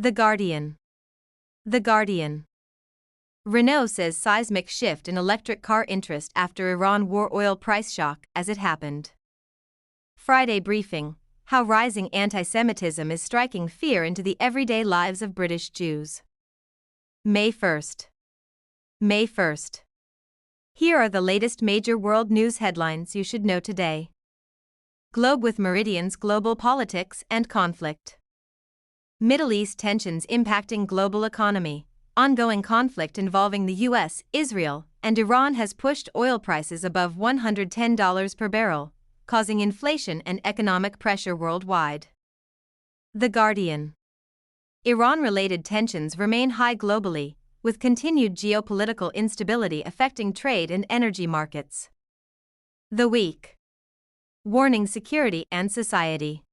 The Guardian. The Guardian. Renault says seismic shift in electric car interest after Iran war oil price shock as it happened. Friday briefing: how rising anti-Semitism is striking fear into the everyday lives of British Jews. May 1st. May 1st. Here are the latest major world news headlines you should know today. Globe with Meridian's global politics and conflict. Middle East tensions impacting global economy. Ongoing conflict involving the US, Israel, and Iran has pushed oil prices above $110 per barrel, causing inflation and economic pressure worldwide. The Guardian. Iran-related tensions remain high globally, with continued geopolitical instability affecting trade and energy markets. The Week. Warning security and society.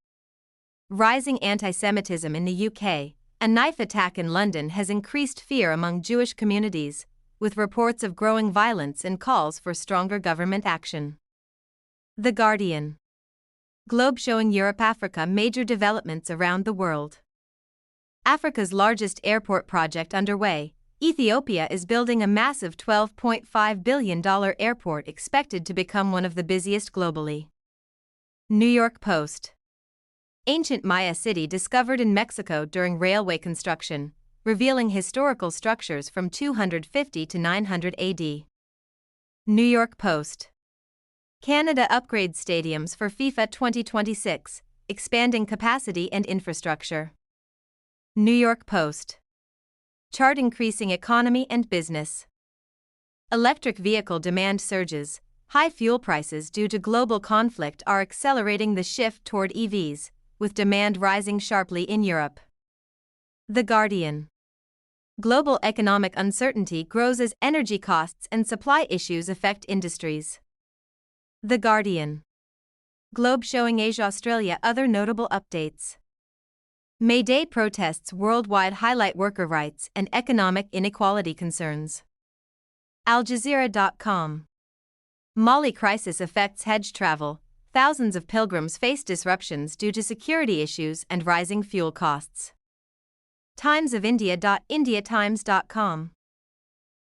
Rising anti-Semitism in the UK. A knife attack in London has increased fear among Jewish communities, with reports of growing violence and calls for stronger government action. The Guardian. Globe showing Europe-Africa major developments around the world. Africa's largest airport project underway. Ethiopia is building a massive $12.5 billion airport expected to become one of the busiest globally. New York Post. Ancient Maya city discovered in Mexico during railway construction, revealing historical structures from 250 to 900 AD. New York Post. Canada upgrades stadiums for FIFA 2026, expanding capacity and infrastructure. New York Post. Chart increasing economy and business. Electric vehicle demand surges. High fuel prices due to global conflict are accelerating the shift toward EVs, with demand rising sharply in Europe. The Guardian. Global economic uncertainty grows as energy costs and supply issues affect industries. The Guardian. Globe showing Asia-Australia other notable updates. May Day protests worldwide highlight worker rights and economic inequality concerns. AlJazeera.com. Mali crisis affects Hajj travel. Thousands of pilgrims face disruptions due to security issues and rising fuel costs. Times of India. IndiaTimes.com